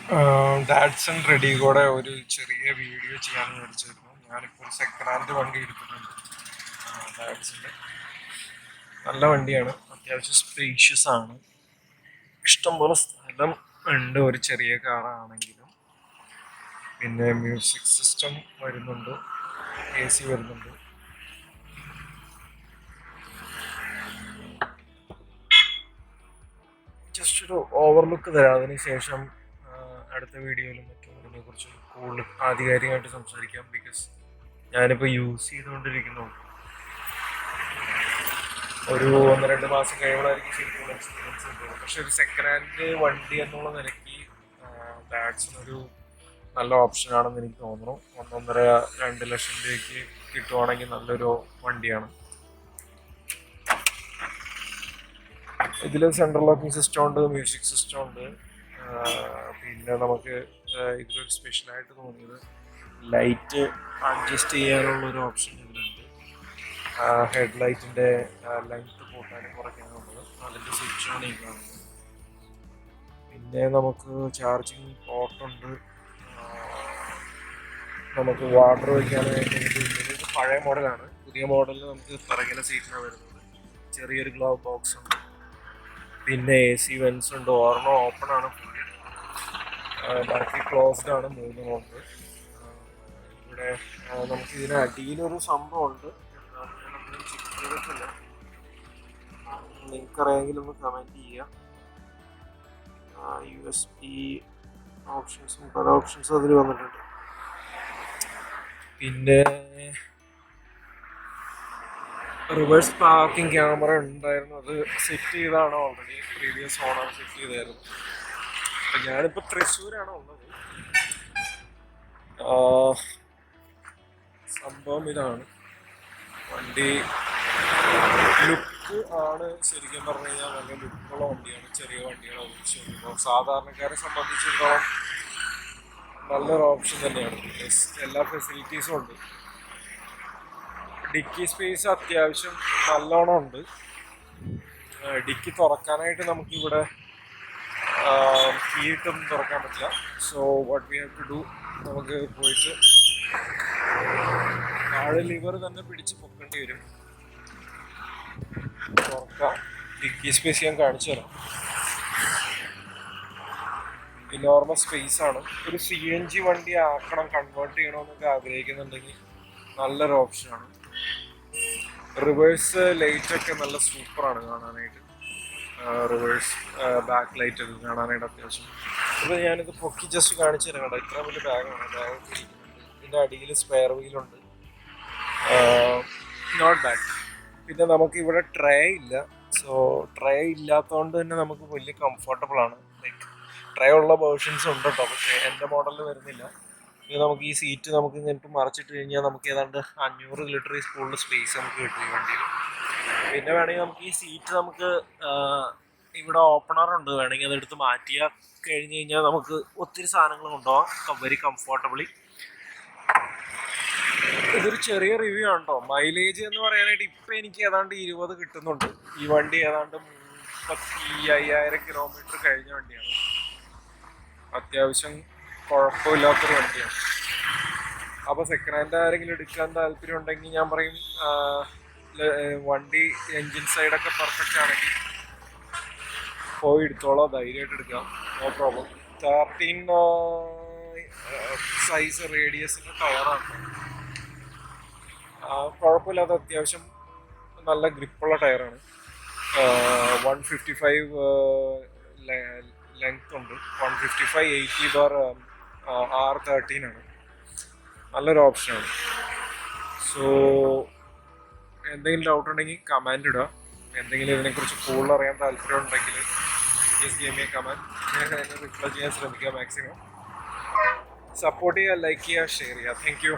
Datsun റെഡിഗോടെ ഒരു ചെറിയ video ചെയ്യാൻ വിചാരിച്ചിരുന്നു. ഞാനിപ്പോൾ ഒരു സെക്കൻഡ് ഹാൻഡ് വണ്ടി എടുത്തിട്ടുണ്ട്. ഡാഡ്സൻ്റെ നല്ല വണ്ടിയാണ്, അത്യാവശ്യം സ്പേഷ്യസ് ആണ്, ഇഷ്ടംപോലെ സ്ഥലം ഉണ്ട് ഒരു ചെറിയ കാറാണെങ്കിലും. പിന്നെ മ്യൂസിക് സിസ്റ്റം വരുന്നുണ്ട്, AC വരുന്നുണ്ട്. ജസ്റ്റ് ഒരു ഓവർലുക്ക് തരാം, അതിനുശേഷം അടുത്ത വീഡിയോയിലും മറ്റും ഇതിനെക്കുറിച്ച് കൂടുതൽ ആധികാരികമായിട്ട് സംസാരിക്കാം. ബിക്കോസ് ഞാനിപ്പോൾ യൂസ് ചെയ്തുകൊണ്ടിരിക്കുന്നു, ഒരു 1-2 മാസം കഴിയുമ്പോഴായിരിക്കും ശരിക്കും എക്സ്പീരിയൻസ് കിട്ടുന്നത്. പക്ഷെ ഒരു സെക്കൻഡ് ഹാൻഡ് വണ്ടി എന്നുള്ള നിലയ്ക്ക് ഡാഡ്സൺ നല്ല ഓപ്ഷനാണെന്ന് എനിക്ക് തോന്നുന്നു. 1.5-2 ലക്ഷം രൂപയ്ക്ക് കിട്ടുവാണെങ്കിൽ നല്ലൊരു വണ്ടിയാണ്. ഇതിൽ സെൻട്രൽ ലോക്കിംഗ് സിസ്റ്റം ഉണ്ട്, മ്യൂസിക് സിസ്റ്റം ഉണ്ട്. പിന്നെ നമുക്ക് ഇതിലൊരു സ്പെഷ്യലായിട്ട് തോന്നിയത് ലൈറ്റ് അഡ്ജസ്റ്റ് ചെയ്യാനുള്ളൊരു ഓപ്ഷൻ ഇതിലുണ്ട്. ഹെഡ് ലൈറ്റിൻ്റെ ലെങ്ത് കൂട്ടാനും കുറയ്ക്കാനുള്ളത്, അതിൻ്റെ സ്വിച്ചാണ് ഈ കാണുന്നത്. പിന്നെ നമുക്ക് ചാർജിങ് പോർട്ടുണ്ട്, നമുക്ക് വാട്ടർ വയ്ക്കാനായിട്ട്. ഇത് പഴയ മോഡലാണ്. പുതിയ മോഡലിൽ നമുക്ക് പിറകിലെ സീറ്റിനാണ് വരുന്നത്. ചെറിയൊരു ഗ്ലൗ ബോക്സ് ഉണ്ട്. പിന്നെ AC വെൻസ് ഉണ്ട്. ഓർമ്മ ഓപ്പൺ ആണ്, ഫുള്ളി ബാക്കി ക്ലോസ്ഡ് ആണ്. 3 ഉണ്ട്. ഇവിടെ നമുക്ക് ഇതിന് അടിയിലൊരു സംഭവമുണ്ട്, ചെക്ക് ചെയ്തിട്ടില്ല. നിങ്ങൾക്കറിയാമെങ്കിൽ ഒന്ന് കമൻറ്റ് ചെയ്യാം. USB ഓപ്ഷൻസും പല ഓപ്ഷൻസും അതിൽ വന്നിട്ടുണ്ട്. പിന്നെ റിവേഴ്സ് പാർക്കിംഗ് ക്യാമറ ഉണ്ടായിരുന്നു, അത് സെറ്റ് ചെയ്താണ് ഓൾറെഡി. പ്രീവിയസ് ഓണർ സെറ്റ് ചെയ്തായിരുന്നു. അപ്പം ഞാനിപ്പോൾ തൃശ്ശൂരാണ് ഉള്ളത്. സംഭവം ഇതാണ്, വണ്ടി ലുക്ക് ആണ് ശരിക്കും പറഞ്ഞു കഴിഞ്ഞാൽ നല്ല ലുക്കുള്ള വണ്ടിയാണ്. ചെറിയ വണ്ടികളെ അപേക്ഷിച്ച് നോക്കുമ്പോൾ സാധാരണക്കാരെ സംബന്ധിച്ചിടത്തോളം നല്ലൊരു ഓപ്ഷൻ തന്നെയാണ്. പ്ലസ് എല്ലാ ഫെസിലിറ്റീസും ഉണ്ട്. ഡിക്കി സ്പേസ് അത്യാവശ്യം നല്ലോണം ഉണ്ട്. ഡിക്കി തുറക്കാനായിട്ട് നമുക്കിവിടെ കീട്ടൊന്നും തുറക്കാൻ പറ്റില്ല. So what we have to do, നമുക്ക് പോയിട്ട് താഴെ ലിവർ തന്നെ പിടിച്ച് പൊക്കേണ്ടി വരും. തുറക്കാം. ഡിക്കി സ്പേസ് ഞാൻ കാണിച്ചു തരാം. ഇനോർമസ് സ്പേസ് ആണ്. ഒരു CNG വണ്ടി ആക്കണം, കൺവേർട്ട് ചെയ്യണമെന്നൊക്കെ ആഗ്രഹിക്കുന്നുണ്ടെങ്കിൽ നല്ലൊരു ഓപ്ഷനാണ്. റിവേഴ്സ് ലൈറ്റൊക്കെ നല്ല സൂപ്പറാണ് കാണാനായിട്ട്. റിവേഴ്സ് ബാക്ക് ലൈറ്റ് ഒക്കെ കാണാനായിട്ട് അത്യാവശ്യം. ഇപ്പോൾ ഞാനിത് പൊക്കി ജസ്റ്റ് കാണിച്ചു തരാം. കേട്ടോ, ഇത്ര വലിയ ബാഗാണ്. ബാഗൊക്കെ ഇരിക്കുന്നുണ്ട്. ഇതിൻ്റെ അടിയിൽ സ്പെയർ വീലുണ്ട്. Not bad. പിന്നെ നമുക്ക് ഇവിടെ ട്രേ ഇല്ല. സോ ട്രേ ഇല്ലാത്തതുകൊണ്ട് തന്നെ നമുക്ക് വലിയ കംഫർട്ടബിൾ ആണ്. ലൈക്ക് ട്രേ ഉള്ള വേർഷൻസ് ഉണ്ട് കേട്ടോ, പക്ഷേ എൻ്റെ മോഡലിൽ വരുന്നില്ല. ഇത് നമുക്ക് ഈ സീറ്റ് നമുക്ക് ഇങ്ങോട്ട് മറച്ചിട്ട് കഴിഞ്ഞാൽ നമുക്ക് ഏതാണ്ട് 500 ലിറ്റർ കൂടുതൽ സ്പേസ് നമുക്ക് കിട്ടും ഈ വണ്ടിയിൽ. പിന്നെ വേണമെങ്കിൽ നമുക്ക് ഈ സീറ്റ് നമുക്ക് ഇവിടെ ഓപ്പണർ ഉണ്ട്, വേണമെങ്കിൽ അതെടുത്ത് മാറ്റിയാൽ കഴിഞ്ഞ് കഴിഞ്ഞാൽ നമുക്ക് ഒത്തിരി സാധനങ്ങൾ കൊണ്ടുപോകാം വെരി കംഫർട്ടബിളി. ഇതൊരു ചെറിയ റിവ്യൂ ആണ് കേട്ടോ. മൈലേജ് എന്ന് പറയാനായിട്ട് ഇപ്പം എനിക്ക് ഏതാണ്ട് 20 കിട്ടുന്നുണ്ട്. ഈ വണ്ടി ഏതാണ്ട് 35,000 കിലോമീറ്റർ കഴിഞ്ഞ വണ്ടിയാണ്. അത്യാവശ്യം കുഴപ്പമില്ലാത്തൊരു വണ്ടിയാണ്. അപ്പോൾ സെക്കൻഡ് ഹാൻഡ് ആരെങ്കിലും എടുക്കാൻ താല്പര്യം ഉണ്ടെങ്കിൽ ഞാൻ പറയും, വണ്ടി എൻജിൻ സൈഡൊക്കെ പെർഫെക്റ്റ് ആണെങ്കിൽ പോയി എടുത്തോളാം, ധൈര്യമായിട്ട് എടുക്കാം, നോ പ്രോബ്ലം. 13 സൈസ് റേഡിയസിൻ്റെ ടയറാണ്. കുഴപ്പമില്ലാത്ത അത്യാവശ്യം നല്ല ഗ്രിപ്പുള്ള ടയറാണ്. 155 ലെങ്ത് ഉണ്ട്. 155 80/R13 ആണ്. നല്ലൊരു ഓപ്ഷനാണ്. സോ എന്തെങ്കിലും ഡൗട്ട് ഉണ്ടെങ്കിൽ കമൻറ്റ് ഇടുക. എന്തെങ്കിലും ഇതിനെക്കുറിച്ച് കൂടുതൽ അറിയാൻ താല്പര്യം ഉണ്ടെങ്കിൽ just give me A comment. ഞാൻ അതിനെ റിപ്ലൈ ചെയ്യാൻ ശ്രമിക്കുക മാക്സിമം. സപ്പോർട്ട് ചെയ്യുക, ലൈക്ക് ചെയ്യുക, ഷെയർ ചെയ്യുക. Thank you.